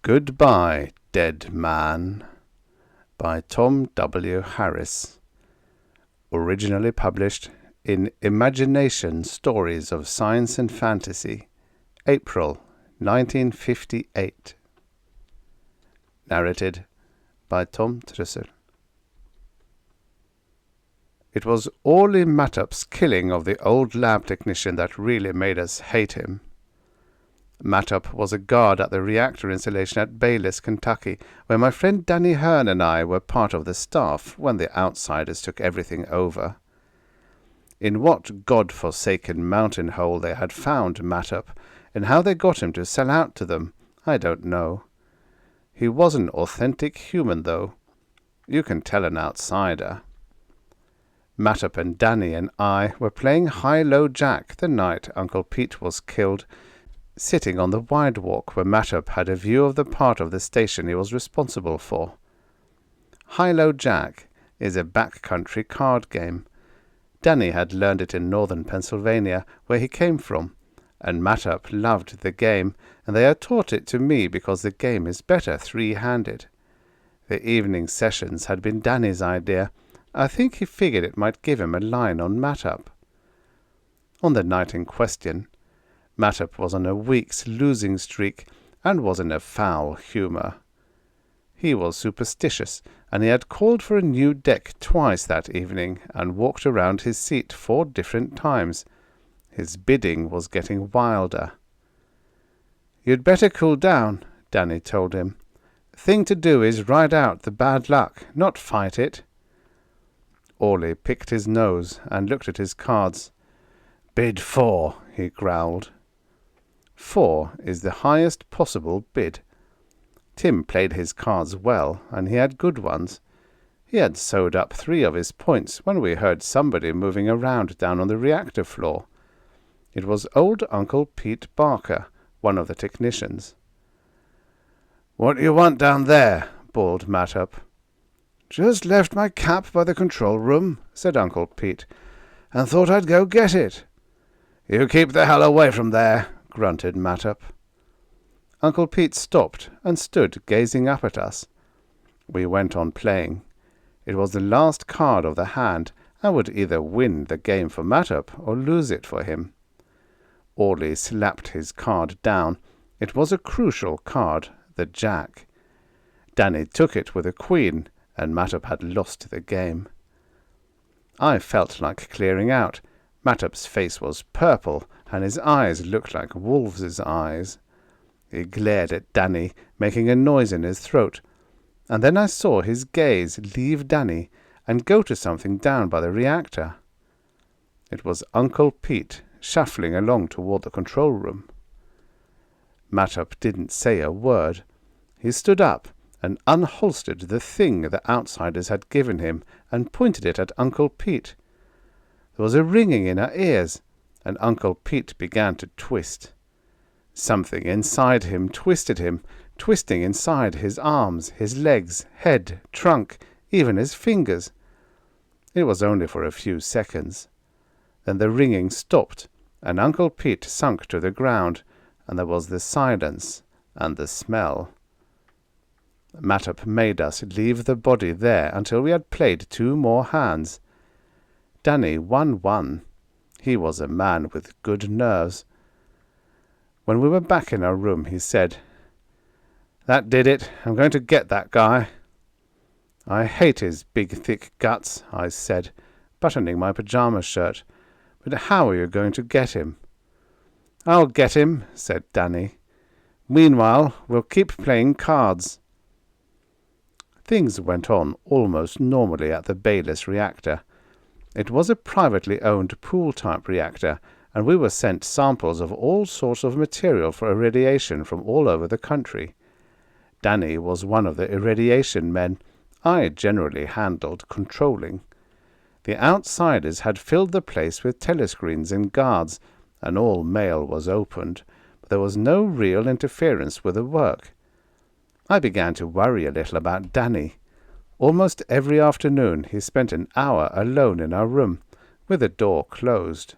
Goodbye, Dead Man by Tom W. Harris. Originally published in Imagination Stories of Science and Fantasy, April 1958. Narrated by Tom Trussel. It was Orley Mattup's killing of the old lab technician that really made us hate him. Mattup was a guard at the reactor installation at Bayless, Kentucky, where my friend Danny Hearn and I were part of the staff when the outsiders took everything over. In what god-forsaken mountain hole they had found Mattup, and how they got him to sell out to them, I don't know. He was an authentic human, though. You can tell an outsider. Mattup and Danny and I were playing high-low jack the night Uncle Pete was killed, sitting on the wide walk where Mattup had a view of the part of the station he was responsible for. High-low jack is a backcountry card game. Danny had learned it in northern Pennsylvania, where he came from, and Mattup loved the game, and they had taught it to me because the game is better three-handed. The evening sessions had been Danny's idea. I think he figured it might give him a line on Mattup. On the night in question, Mattup was on a week's losing streak and was in a foul humour. He was superstitious, and he had called for a new deck twice that evening and walked around his seat 4 different times. His bidding was getting wilder. "You'd better cool down," Danny told him. "Thing to do is ride out the bad luck, not fight it." Orley picked his nose and looked at his cards. "Bid 4, he growled. 4 is the highest possible bid. Tim played his cards well, and he had good ones. He had sewed up 3 of his points when we heard somebody moving around down on the reactor floor. It was old Uncle Pete Barker, one of the technicians. "What do you want down there?" bawled Mattup. "Just left my cap by the control room," said Uncle Pete, "and thought I'd go get it." "You keep the hell away from there," grunted Mattup. Uncle Pete stopped and stood gazing up at us. We went on playing. It was the last card of the hand, and would either win the game for Mattup or lose it for him. Orley slapped his card down. It was a crucial card, the jack. Danny took it with a queen, and Mattup had lost the game. I felt like clearing out. Mattup's face was purple, and his eyes looked like wolves' eyes. He glared at Danny, making a noise in his throat, and then I saw his gaze leave Danny and go to something down by the reactor. It was Uncle Pete shuffling along toward the control room. Mattup didn't say a word. He stood up and unholstered the thing the outsiders had given him and pointed it at Uncle Pete. There was a ringing in our ears, and Uncle Pete began to twist. Something inside him twisted him, twisting inside his arms, his legs, head, trunk, even his fingers. It was only for a few seconds. Then the ringing stopped, and Uncle Pete sunk to the ground, and there was the silence and the smell. Mattup made us leave the body there until we had played 2 more hands. Danny won. He was a man with good nerves. When we were back in our room, he said, "That did it. I'm going to get that guy." "I hate his big, thick guts," I said, buttoning my pajama shirt. "But how are you going to get him?" "I'll get him," said Danny. "Meanwhile, we'll keep playing cards." Things went on almost normally at the Bayless reactor. It was a privately owned pool-type reactor, and we were sent samples of all sorts of material for irradiation from all over the country. Danny was one of the irradiation men. I generally handled controlling. The outsiders had filled the place with telescreens and guards, and all mail was opened, but there was no real interference with the work. I began to worry a little about Danny. Almost every afternoon he spent an hour alone in our room, with the door closed.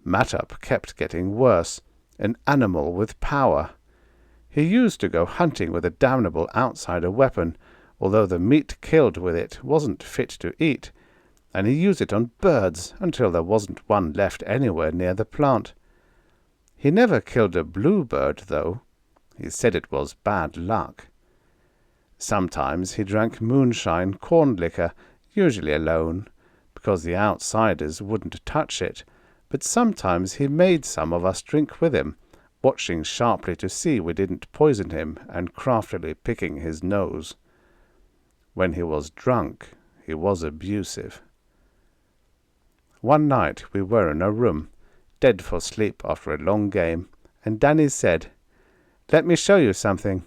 Mattup kept getting worse, an animal with power. He used to go hunting with a damnable outsider weapon, although the meat killed with it wasn't fit to eat, and he used it on birds until there wasn't one left anywhere near the plant. He never killed a bluebird, though. He said it was bad luck. Sometimes he drank moonshine corn liquor, usually alone, because the outsiders wouldn't touch it, but sometimes he made some of us drink with him, watching sharply to see we didn't poison him and craftily picking his nose. When he was drunk, he was abusive. One night we were in a room, dead for sleep after a long game, and Danny said, "Let me show you something."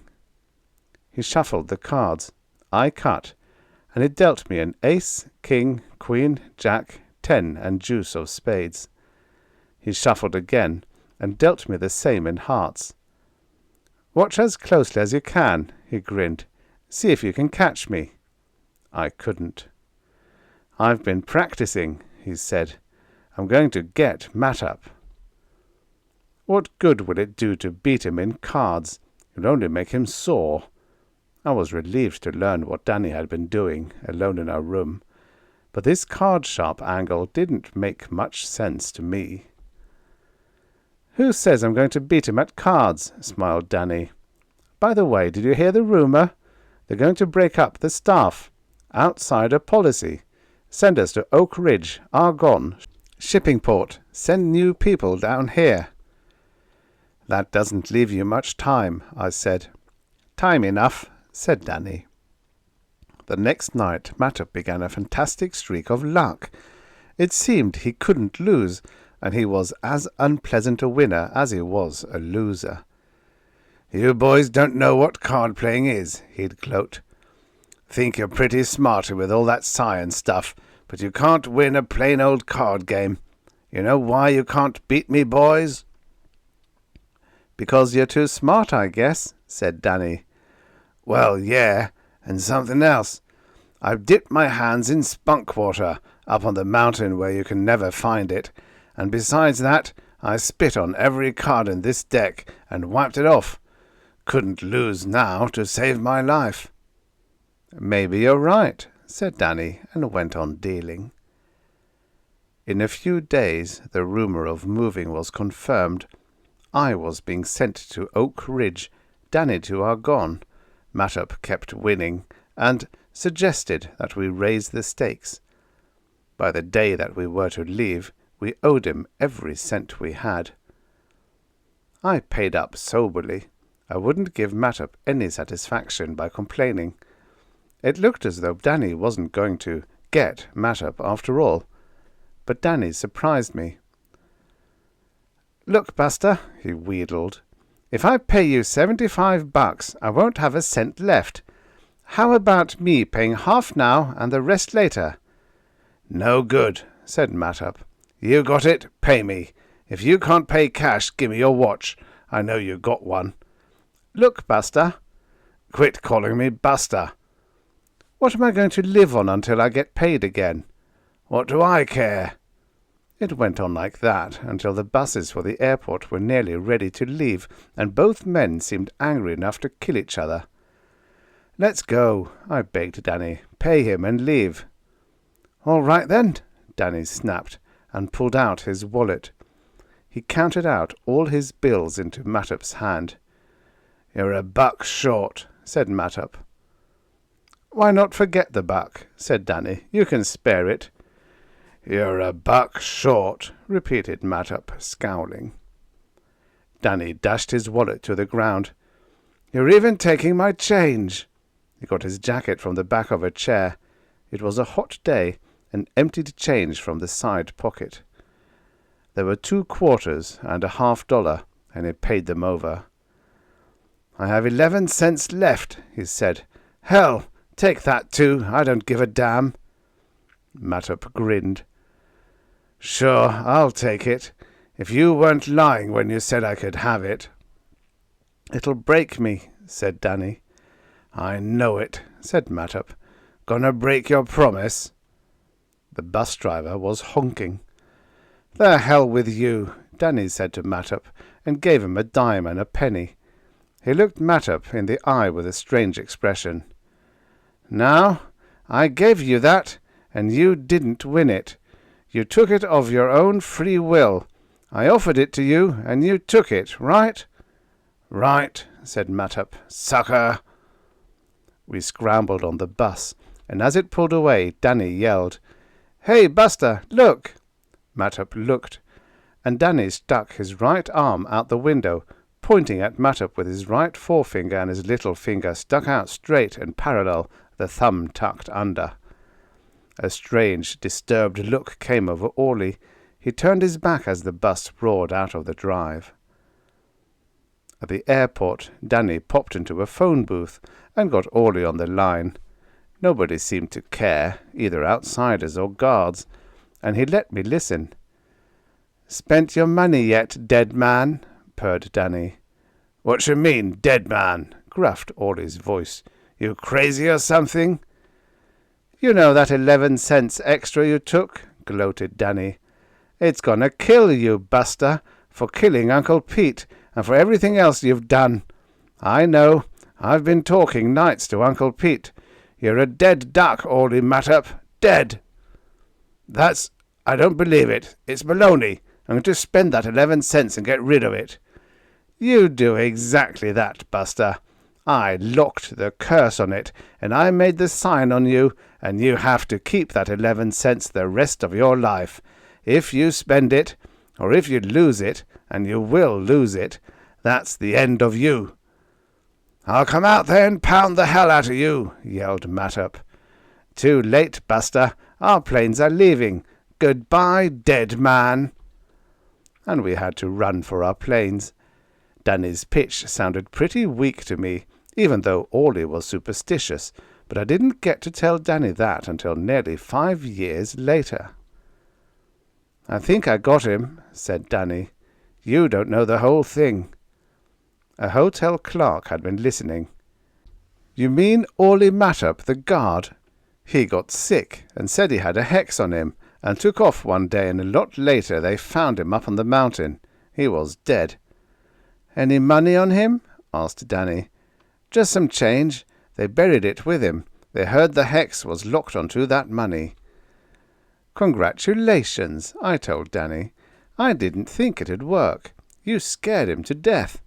He shuffled the cards. I cut, and it dealt me an ace, king, queen, jack, 10, and deuce of spades. He shuffled again, and dealt me the same in hearts. "Watch as closely as you can," he grinned. "See if you can catch me." I couldn't. "I've been practicing," he said. "I'm going to get Mattup." What good would it do to beat him in cards? It would only make him sore. I was relieved to learn what Danny had been doing, alone in our room, but this card-sharp angle didn't make much sense to me. "Who says I'm going to beat him at cards?" smiled Danny. "By the way, did you hear the rumour? They're going to break up the staff. Outsider policy. Send us to Oak Ridge, Argonne, shipping port. Send new people down here." "That doesn't leave you much time," I said. "Time enough," said Danny. The next night Mattup began a fantastic streak of luck. It seemed he couldn't lose, and he was as unpleasant a winner as he was a loser. "You boys don't know what card-playing is," he'd gloat. "Think you're pretty smarty with all that science stuff, but you can't win a plain old card game. You know why you can't beat me, boys?" "Because you're too smart, I guess," said Danny. "Well, yeah, and something else. I've dipped my hands in spunk water up on the mountain where you can never find it, and besides that, I spit on every card in this deck and wiped it off. Couldn't lose now to save my life." "Maybe you're right," said Danny, and went on dealing. In a few days the rumour of moving was confirmed. I was being sent to Oak Ridge, Danny to Argonne. Mattup kept winning, and suggested that we raise the stakes. By the day that we were to leave, we owed him every cent we had. I paid up soberly. I wouldn't give Mattup any satisfaction by complaining. It looked as though Danny wasn't going to get Mattup after all, but Danny surprised me. "Look, Buster," he wheedled, "if I pay you $75, I won't have a cent left. How about me paying half now and the rest later?" "No good," said Mattup. "You got it, pay me. If you can't pay cash, give me your watch. I know you got one." "Look, Buster." "Quit calling me Buster." "What am I going to live on until I get paid again?" "What do I care?" It went on like that until the buses for the airport were nearly ready to leave, and both men seemed angry enough to kill each other. "Let's go," I begged Danny. "Pay him and leave." "All right then," Danny snapped, and pulled out his wallet. He counted out all his bills into Mattup's hand. "You're $1 short," said Mattup. "Why not forget the buck?" said Danny. "You can spare it." "You're $1 short," repeated Mattup, scowling. Danny dashed his wallet to the ground. "You're even taking my change." He got his jacket from the back of a chair. It was a hot day, and emptied change from the side pocket. There were 2 quarters and a $half, and he paid them over. "I have 11 cents left," he said. "Hell, take that too. I don't give a damn." Mattup grinned. "Sure, I'll take it, if you weren't lying when you said I could have it." "It'll break me," said Danny. "I know it," said Mattup. "Gonna break your promise?" The bus driver was honking. "The hell with you," Danny said to Mattup, and gave him a dime and a penny. He looked Mattup in the eye with a strange expression. "Now, I gave you that, and you didn't win it. You took it of your own free will. I offered it to you, and you took it, right?" "Right," said Mattup. "Sucker!" We scrambled on the bus, and as it pulled away, Danny yelled, "Hey, Buster, look!" Mattup looked, and Danny stuck his right arm out the window, pointing at Mattup with his right forefinger and his little finger stuck out straight and parallel, the thumb tucked under. A strange, disturbed look came over Orley. He turned his back as the bus roared out of the drive. At the airport, Danny popped into a phone booth and got Orley on the line. Nobody seemed to care, either outsiders or guards, and he let me listen. "Spent your money yet, dead man?" purred Danny. "What you mean, dead man?" gruffed Orley's voice. "You crazy or something?" "You know that 11 cents extra you took?" gloated Danny. "It's gonna kill you, Buster, for killing Uncle Pete, and for everything else you've done. I know. I've been talking nights to Uncle Pete. You're a dead duck, Orley Mattup. Dead!" I don't believe it. It's baloney. I'm going to spend that 11 cents and get rid of it." "You do exactly that, Buster. I locked the curse on it, and I made the sign on you, and you have to keep that 11 cents the rest of your life. If you spend it, or if you lose it, and you will lose it, that's the end of you." "I'll come out there and pound the hell out of you," yelled Mattup. "Too late, Buster. Our planes are leaving. Goodbye, dead man." And we had to run for our planes. Danny's pitch sounded pretty weak to me, even though Orley was superstitious, but I didn't get to tell Danny that until nearly 5 years later. "I think I got him," said Danny. "You don't know the whole thing." A hotel clerk had been listening. "You mean Orley Mattup, the guard? He got sick and said he had a hex on him, and took off one day, and a lot later they found him up on the mountain. He was dead." "Any money on him?" asked Danny. "Just some change. They buried it with him. They heard the hex was locked onto that money." "Congratulations," I told Danny. "I didn't think it'd work. You scared him to death."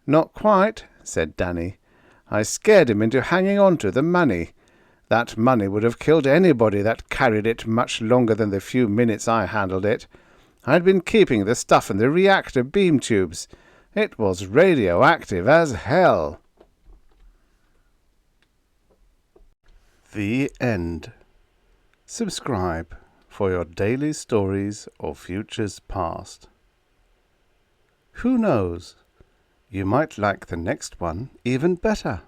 "Not quite," said Danny. "I scared him into hanging on to the money. That money would have killed anybody that carried it much longer than the few minutes I handled it. I'd been keeping the stuff in the reactor beam tubes. It was radioactive as hell." The end. Subscribe for your daily stories of futures past. Who knows? You might like the next one even better.